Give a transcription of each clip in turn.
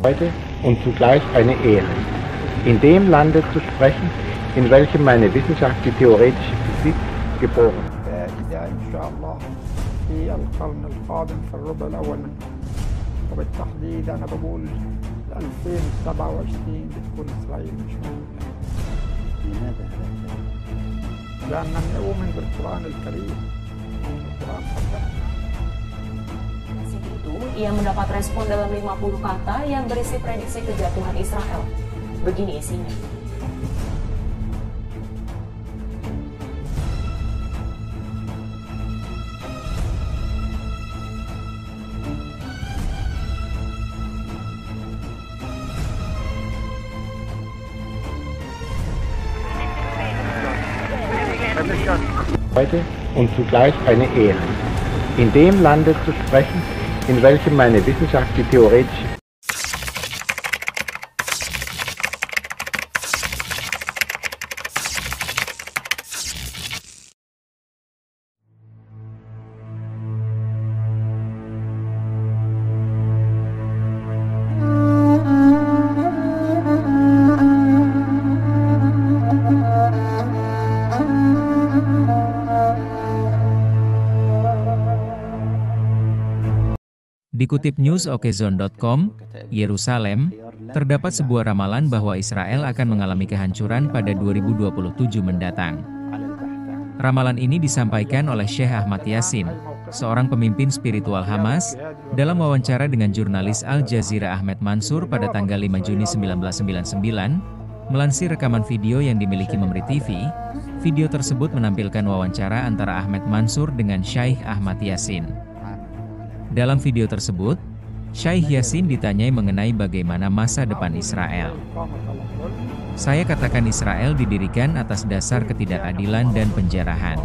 Heute und zugleich eine Ehre, in dem Lande zu sprechen, in welchem meine Wissenschaft, die theoretische Physik, geboren إذا إن شاء الله في القرن القادم في الربع الأول منه، وبالتحديد أنا بقول 2027 بتكون إسرائيل مش موجودة. لماذا هذا؟ لأنني أؤمن بالقرآن الكريم. القرآن حقا. Itu, ia mendapat respon dalam 50 kata yang berisi prediksi kejatuhan Israel. Begini isinya. heute und zugleich eine Ehre, in dem Lande zu sprechen, in welchem meine Wissenschaft, die theoretische Dikutip newsokezone.com, Yerusalem, terdapat sebuah ramalan bahwa Israel akan mengalami kehancuran pada 2027 mendatang. Ramalan ini disampaikan oleh Syekh Ahmad Yasin, seorang pemimpin spiritual Hamas, dalam wawancara dengan jurnalis Al Jazeera Ahmed Mansur pada tanggal 5 Juni 1999, melansir rekaman video yang dimiliki Memri TV. Video tersebut menampilkan wawancara antara Ahmed Mansur dengan Syekh Ahmad Yasin. Dalam video tersebut, Syekh Yasin ditanyai mengenai bagaimana masa depan Israel. Saya katakan Israel didirikan atas dasar ketidakadilan dan penjarahan.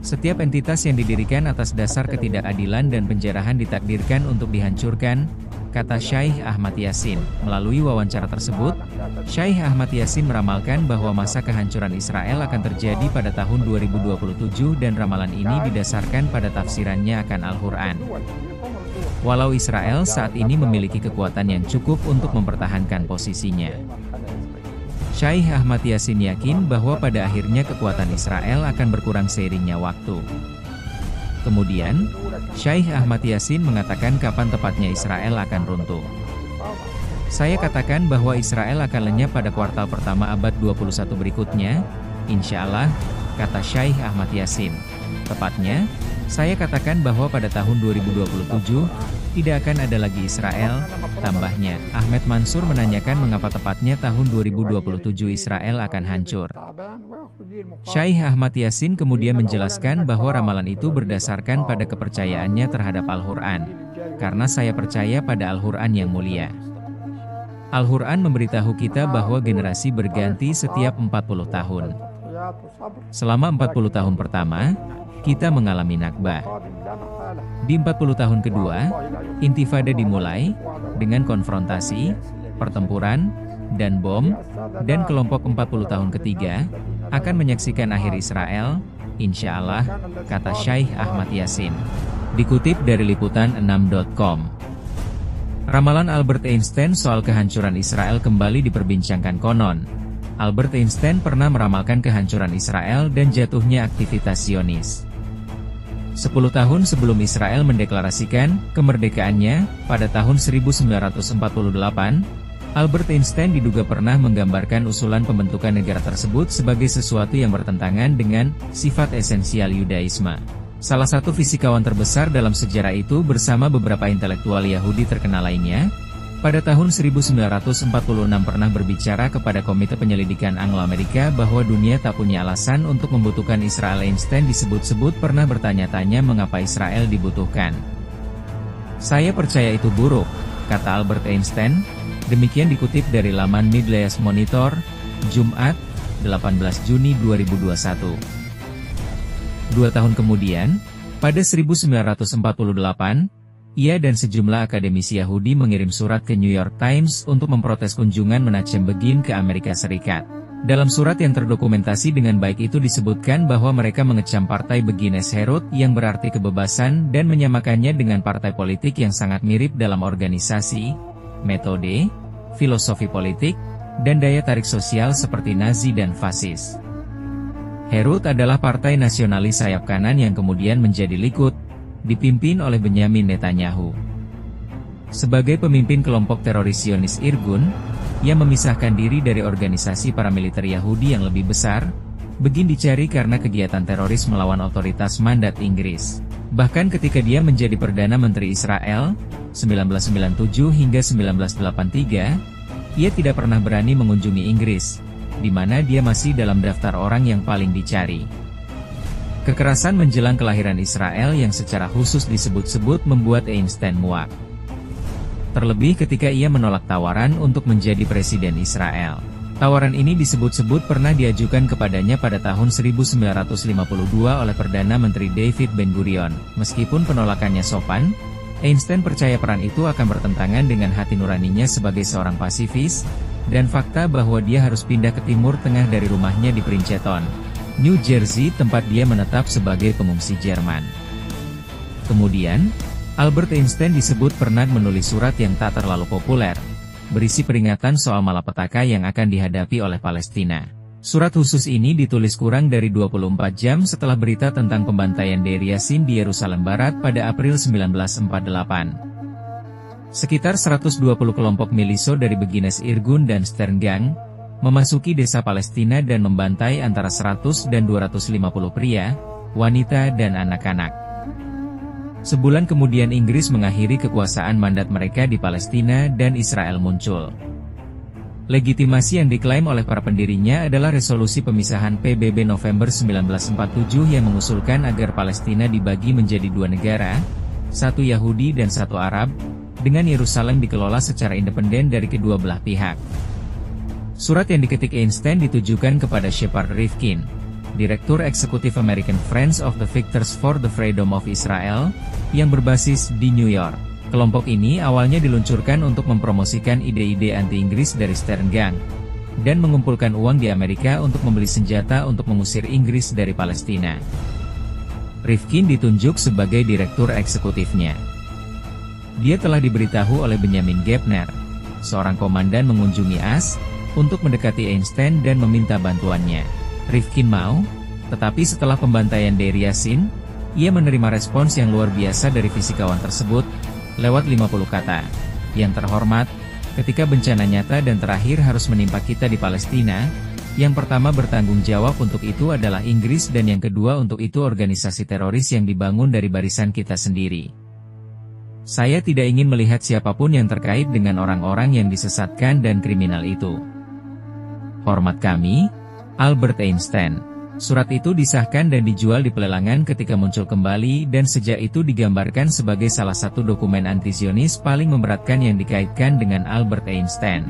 Setiap entitas yang didirikan atas dasar ketidakadilan dan penjarahan ditakdirkan untuk dihancurkan, kata Syekh Ahmad Yasin. Melalui wawancara tersebut, Syekh Ahmad Yasin meramalkan bahwa masa kehancuran Israel akan terjadi pada tahun 2027 dan ramalan ini didasarkan pada tafsirannya akan Al-Quran. Walau Israel saat ini memiliki kekuatan yang cukup untuk mempertahankan posisinya, Syekh Ahmad Yasin yakin bahwa pada akhirnya kekuatan Israel akan berkurang seiringnya waktu. Kemudian, Syekh Ahmad Yasin mengatakan kapan tepatnya Israel akan runtuh. Saya katakan bahwa Israel akan lenyap pada kuartal pertama abad 21 berikutnya, insya Allah, kata Syekh Ahmad Yasin. Tepatnya, saya katakan bahwa pada tahun 2027, tidak akan ada lagi Israel, tambahnya. Ahmed Mansur menanyakan mengapa tepatnya tahun 2027 Israel akan hancur. Syekh Ahmad Yasin kemudian menjelaskan bahwa ramalan itu berdasarkan pada kepercayaannya terhadap Al-Quran, karena saya percaya pada Al-Quran yang mulia. Al-Quran memberitahu kita bahwa generasi berganti setiap 40 tahun. Selama 40 tahun pertama, kita mengalami Nakbah. Di 40 tahun kedua, Intifada dimulai, dengan konfrontasi, pertempuran, dan bom, dan kelompok 40 tahun ketiga, akan menyaksikan akhir Israel, insya Allah, kata Syekh Ahmad Yasin. Dikutip dari liputan6.com. Ramalan Albert Einstein soal kehancuran Israel kembali diperbincangkan konon. Albert Einstein pernah meramalkan kehancuran Israel dan jatuhnya aktivitas Zionis. 10 tahun sebelum Israel mendeklarasikan kemerdekaannya, pada tahun 1948, Albert Einstein diduga pernah menggambarkan usulan pembentukan negara tersebut sebagai sesuatu yang bertentangan dengan sifat esensial Yudaisme. Salah satu fisikawan terbesar dalam sejarah itu bersama beberapa intelektual Yahudi terkenal lainnya, pada tahun 1946 pernah berbicara kepada Komite Penyelidikan Anglo-Amerika bahwa dunia tak punya alasan untuk membutuhkan Israel. Einstein disebut-sebut pernah bertanya-tanya mengapa Israel dibutuhkan. Saya percaya itu buruk, kata Albert Einstein. Demikian dikutip dari laman Middle East Monitor, Jumat, 18 Juni 2021. 2 tahun kemudian, pada 1948, ia dan sejumlah akademisi Yahudi mengirim surat ke New York Times untuk memprotes kunjungan Menachem Begin ke Amerika Serikat. Dalam surat yang terdokumentasi dengan baik itu disebutkan bahwa mereka mengecam partai Begines Herut yang berarti kebebasan dan menyamakannya dengan partai politik yang sangat mirip dalam organisasi, metode, filosofi politik, dan daya tarik sosial seperti Nazi dan fasis. Herut adalah partai nasionalis sayap kanan yang kemudian menjadi Likud, dipimpin oleh Benyamin Netanyahu. Sebagai pemimpin kelompok teroris Zionis Irgun, yang memisahkan diri dari organisasi paramiliter Yahudi yang lebih besar, Begin dicari karena kegiatan teroris melawan otoritas mandat Inggris. Bahkan ketika dia menjadi Perdana Menteri Israel, 1997 hingga 1983, ia tidak pernah berani mengunjungi Inggris, di mana dia masih dalam daftar orang yang paling dicari. Kekerasan menjelang kelahiran Israel yang secara khusus disebut-sebut membuat Einstein muak. Terlebih ketika ia menolak tawaran untuk menjadi Presiden Israel. Tawaran ini disebut-sebut pernah diajukan kepadanya pada tahun 1952 oleh Perdana Menteri David Ben-Gurion. Meskipun penolakannya sopan, Einstein percaya peran itu akan bertentangan dengan hati nuraninya sebagai seorang pasifis, dan fakta bahwa dia harus pindah ke Timur Tengah dari rumahnya di Princeton, New Jersey, tempat dia menetap sebagai pengungsi Jerman. Kemudian, Albert Einstein disebut pernah menulis surat yang tak terlalu populer, berisi peringatan soal malapetaka yang akan dihadapi oleh Palestina. Surat khusus ini ditulis kurang dari 24 jam setelah berita tentang pembantaian Deir Yassin di Yerusalem Barat pada April 1948. Sekitar 120 kelompok miliso dari Begines Irgun dan Stern Gang memasuki desa Palestina dan membantai antara 100 dan 250 pria, wanita dan anak-anak. Sebulan kemudian Inggris mengakhiri kekuasaan mandat mereka di Palestina dan Israel muncul. Legitimasi yang diklaim oleh para pendirinya adalah resolusi pemisahan PBB November 1947 yang mengusulkan agar Palestina dibagi menjadi dua negara, satu Yahudi dan satu Arab, dengan Yerusalem dikelola secara independen dari kedua belah pihak. Surat yang diketik Einstein ditujukan kepada Shepard Rifkin, Direktur Eksekutif American Friends of the Victors for the Freedom of Israel, yang berbasis di New York. Kelompok ini awalnya diluncurkan untuk mempromosikan ide-ide anti-Inggris dari Stern Gang, dan mengumpulkan uang di Amerika untuk membeli senjata untuk mengusir Inggris dari Palestina. Rifkin ditunjuk sebagai direktur eksekutifnya. Dia telah diberitahu oleh Benjamin Gepner, seorang komandan mengunjungi AS, untuk mendekati Einstein dan meminta bantuannya. Rifkin mau, tetapi setelah pembantaian Deir Yassin, ia menerima respons yang luar biasa dari fisikawan tersebut, lewat 50 kata. Yang terhormat, ketika bencana nyata dan terakhir harus menimpa kita di Palestina, yang pertama bertanggung jawab untuk itu adalah Inggris dan yang kedua untuk itu organisasi teroris yang dibangun dari barisan kita sendiri. Saya tidak ingin melihat siapapun yang terkait dengan orang-orang yang disesatkan dan kriminal itu. Hormat kami, Albert Einstein. Surat itu disahkan dan dijual di pelelangan ketika muncul kembali dan sejak itu digambarkan sebagai salah satu dokumen anti-Zionis paling memberatkan yang dikaitkan dengan Albert Einstein.